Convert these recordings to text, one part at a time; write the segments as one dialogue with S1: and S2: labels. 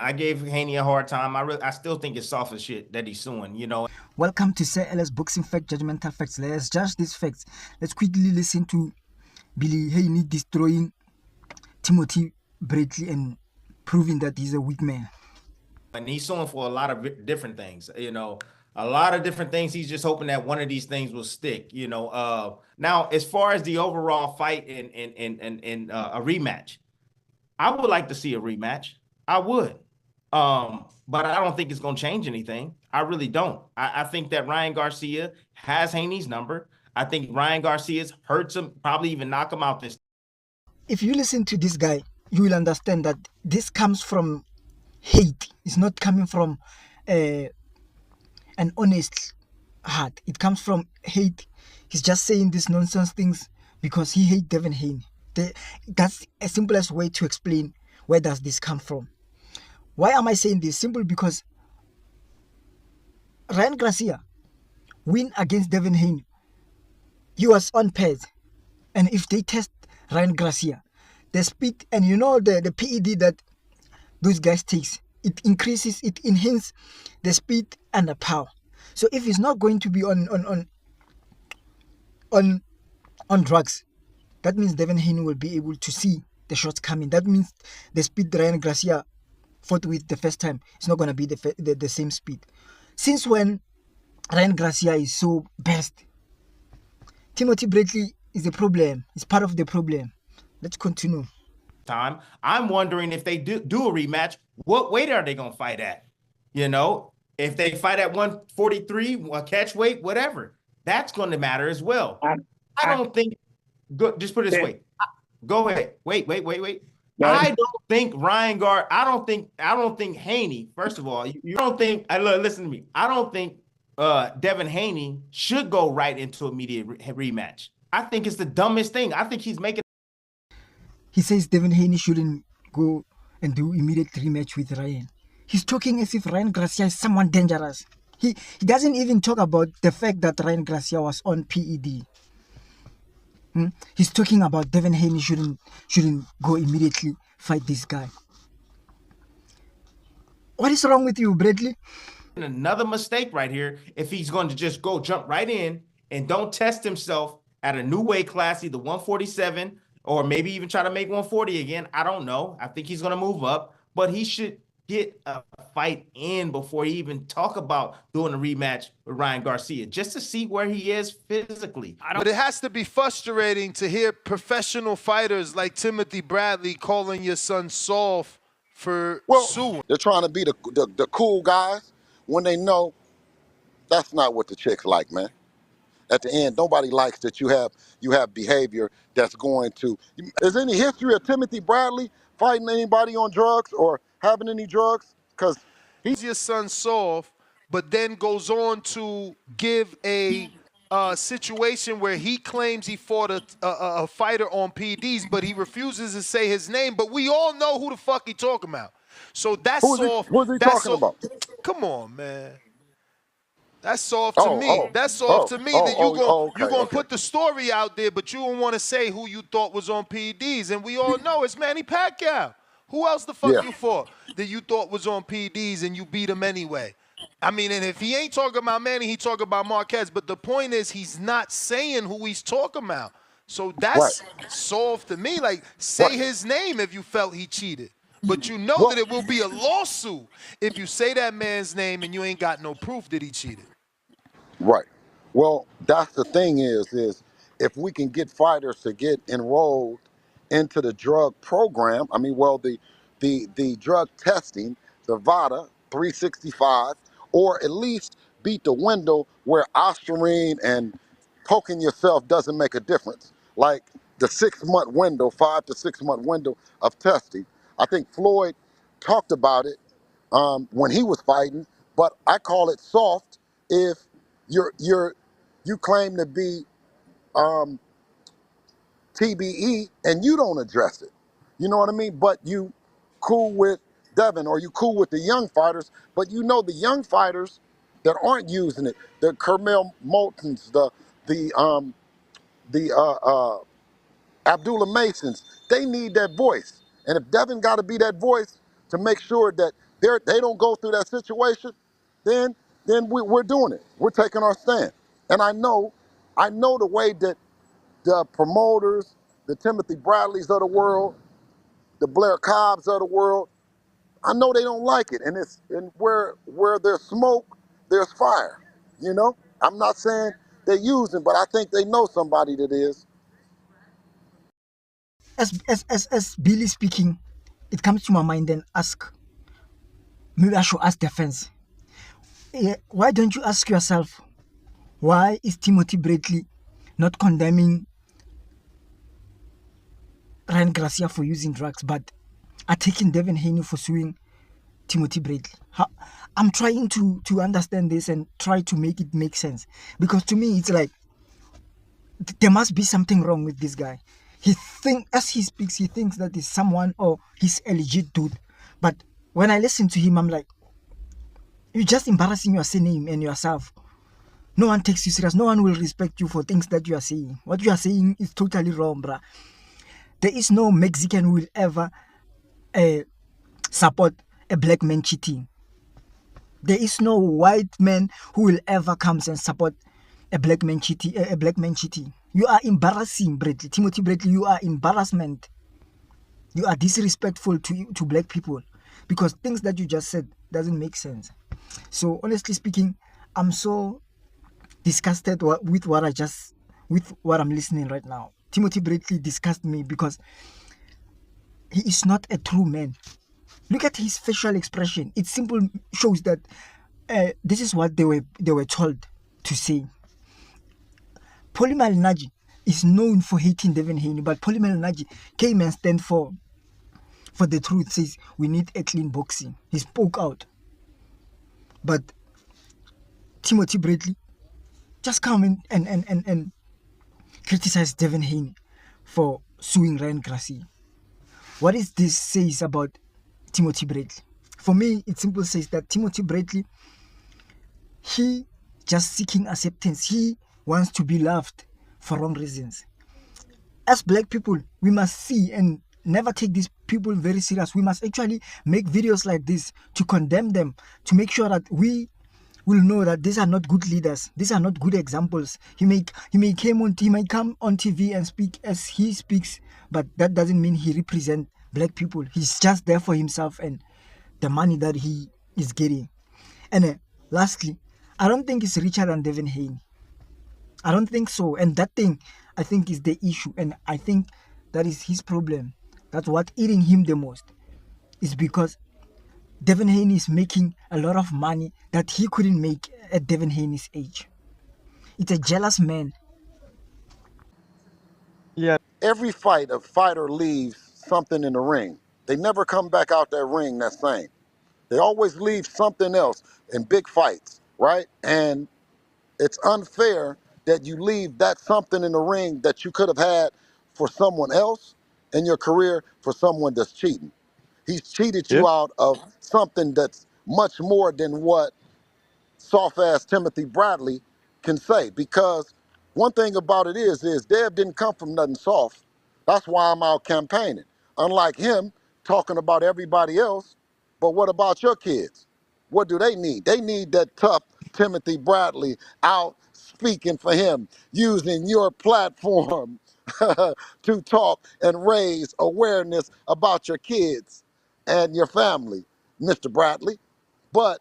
S1: I gave Haney a hard time. I still think it's soft as shit that he's suing, you know.
S2: Welcome to Sir Ellis Boxing Fact Judgmental Facts. Let's judge these facts. Let's quickly listen to Billy Haney destroying Timothy Bradley and proving that he's a weak man.
S1: And he's suing for a lot of different things, you know, a lot of different things. He's just hoping that one of these things will stick, you know. Now, as far as the overall fight in a rematch, I would like to see a rematch. I would. But I don't think it's going to change anything. I really don't. I think that Ryan Garcia has Haney's number. I think Ryan Garcia's hurts him, probably even knock him out this.
S2: If you listen to this guy, you will understand that this comes from hate. It's not coming from an honest heart. It comes from hate. He's just saying these nonsense things because he hates Devin Haney. That's a simplest way to explain where does this come from. Why am I saying this? Simple because Ryan Garcia win against Devin Haney. He was on pads. And if they test Ryan Garcia, the speed and you know the PED that those guys takes, it increases, it enhances the speed and the power. So if he's not going to be on drugs, that means Devin Haney will be able to see the shots coming. That means the speed Ryan Garcia fought with the first time is not going to be the same speed. Since when Ryan Garcia is so best, Timothy Bradley is a problem. It's part of the problem. Let's continue.
S1: Time. I'm wondering if they do a rematch, what weight are they going to fight at? You know, if they fight at 143, catch weight, whatever, that's going to matter as well. I don't think, just put it this way. Go ahead. Wait. I don't think I don't think Haney, first of all, you don't think, listen to me. I don't think Devin Haney should go right into immediate rematch. I think it's the dumbest thing. I think he's making.
S2: He says Devin Haney shouldn't go and do immediate rematch with Ryan. He's talking as if Ryan Garcia is someone dangerous. He doesn't even talk about the fact that Ryan Garcia was on PED. He's talking about Devin Haney shouldn't go immediately fight this guy. What is wrong with you, Bradley?
S1: Another mistake right here if he's going to just go jump right in and don't test himself at a new weight class, either 147 or maybe even try to make 140 again. I don't know. I think he's going to move up, but he should get a fight in before he even talk about doing a rematch with Ryan Garcia, just to see where he is physically.
S3: But it has to be frustrating to hear professional fighters like Timothy Bradley calling your son soft for suing.
S4: They're trying to be the cool guys when they know that's not what the chicks like, man. At the end, nobody likes that you have behavior that's going to. Is there any history of Timothy Bradley fighting anybody on drugs or having any drugs? Because
S3: he's your son soft, but then goes on to give a situation where he claims he fought a fighter on PDs, but he refuses to say his name. But we all know who the fuck he talking about. So that's soft.
S4: Who's he talking about?
S3: Come on, man. That's soft to me. That's soft to me that you're gonna put the story out there, but you don't want to say who you thought was on PDs. And we all know it's Manny Pacquiao. Who else the fuck you fought that you thought was on PDs and you beat him anyway? I mean, and if he ain't talking about Manny, he talking about Marquez. But the point is, he's not saying who he's talking about. So that's soft to me. Like, say his name if you felt he cheated. But you know that it will be a lawsuit if you say that man's name and you ain't got no proof that he cheated.
S4: Right. Well, that's the thing is if we can get fighters to get enrolled into the drug program, I mean, well, the drug testing, the VADA 365, or at least beat the window where ostarine and poking yourself doesn't make a difference. Like the 6-month window, 5 to 6 month window of testing. I think Floyd talked about it when he was fighting, but I call it soft if you claim to be TBE and you don't address it. You know what I mean? But you cool with Devin or you cool with the young fighters, but you know the young fighters that aren't using it, the Kermel Moultons, the Abdullah Masons, they need that voice. And if Devin got to be that voice to make sure that they don't go through that situation, then we're doing it. We're taking our stand. And I know the way that the promoters, the Timothy Bradleys of the world, the Blair Cobbs of the world, I know they don't like it. And where there's smoke, there's fire. You know? I'm not saying they're using, but I think they know somebody that is.
S2: As Billy speaking, it comes to my mind and ask. Maybe I should ask the fans. Why don't you ask yourself, why is Timothy Bradley not condemning Ryan Garcia for using drugs, but attacking Devin Haney for suing Timothy Bradley? I'm trying to understand this and try to make it make sense. Because to me, it's like, there must be something wrong with this guy. As he speaks, he thinks that he's someone or he's a legit dude. But when I listen to him, I'm like, you're just embarrassing your name and yourself. No one takes you serious. No one will respect you for things that you are saying. What you are saying is totally wrong, bruh. There is no Mexican who will ever support a black man cheating. There is no white man who will ever come and support a black man cheating. You are embarrassing, Bradley. Timothy Bradley, you are embarrassment. You are disrespectful to black people because things that you just said doesn't make sense. So honestly speaking, I'm so disgusted with what I'm listening right now. Timothy Bradley disgusts me because he is not a true man. Look at his facial expression. It simply shows that this is what they were told to say. Paulie Malignaggi is known for hating Devin Haney, but Paulie Malignaggi came and stand for the truth, says we need a clean boxing. He spoke out. But Timothy Bradley just come in and criticize Devin Haney for suing Ryan Garcia. What is this says about Timothy Bradley? For me, it simply says that Timothy Bradley, he just seeking acceptance. He wants to be loved for wrong reasons. As black people, we must see and never take these people very serious. We must actually make videos like this to condemn them, to make sure that we will know that these are not good leaders. These are not good examples. He may come on TV and speak as he speaks, but that doesn't mean he represents black people. He's just there for himself and the money that he is getting. And lastly, I don't think it's richer than Devin Haney. I don't think so. And that thing, I think, is the issue. And I think that is his problem. That's what eating him the most. Is because Devin Haney is making a lot of money that he couldn't make at Devin Haney's age. It's a jealous man.
S4: Every fight, a fighter leaves something in the ring. They never come back out that ring that same. They always leave something else in big fights, right? And it's unfair that you leave that something in the ring that you could have had for someone else in your career for someone that's cheating. He's cheated you out of something that's much more than what soft-ass Timothy Bradley can say. Because one thing about it is Dev didn't come from nothing soft. That's why I'm out campaigning. Unlike him talking about everybody else, but what about your kids? What do they need? They need that tough Timothy Bradley out speaking for him, using your platform to talk and raise awareness about your kids and your family, Mr. Bradley. But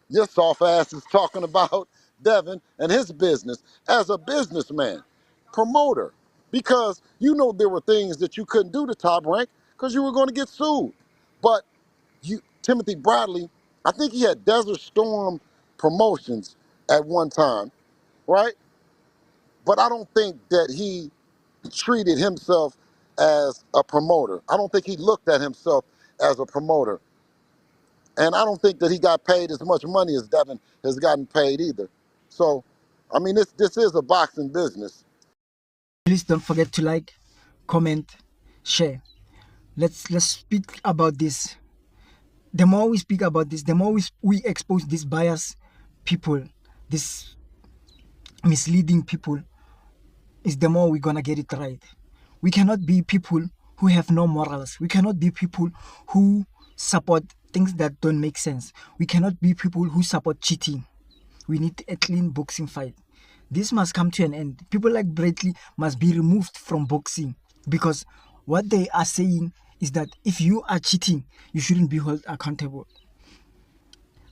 S4: your soft ass is talking about Devin and his business as a businessman, promoter, because you know there were things that you couldn't do to Top Rank because you were going to get sued. But Timothy Bradley, I think he had Desert Storm Promotions at one time, right? But I don't think that he treated himself as a promoter. I don't think he looked at himself as a promoter. And I don't think that he got paid as much money as Devin has gotten paid either. So, I mean, this is a boxing business.
S2: Please don't forget to like, comment, share. Let's speak about this. The more we speak about this, the more we expose these biased people, these misleading people, is the more we're gonna get it right. We cannot be people who have no morals. We cannot be people who support things that don't make sense. We cannot be people who support cheating. We need a clean boxing fight. This must come to an end. People like Bradley must be removed from boxing, because what they are saying is that if you are cheating, you shouldn't be held accountable.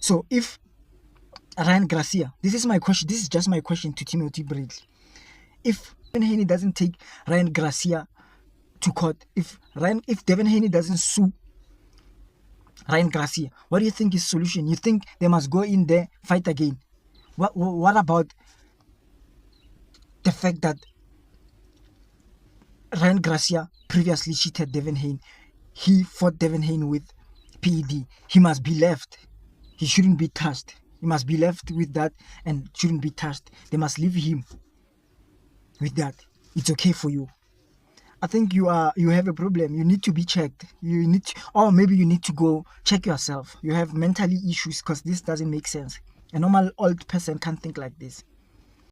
S2: So if Ryan Garcia, this is my question. This is just my question to Timothy Bradley. If Haney doesn't take Ryan Garcia to court, if Devin Haney doesn't sue Ryan Garcia, what do you think is the solution? You think they must go in there, fight again? What about the fact that Ryan Garcia previously cheated Devin Haney? He fought Devin Haney with PED. He must be left. He shouldn't be touched. He must be left with that and shouldn't be touched. They must leave him with that. It's okay for you. I think you have a problem. You need to be checked. Or maybe you need to go check yourself. You have mentally issues, because this doesn't make sense. A normal old person can't think like this.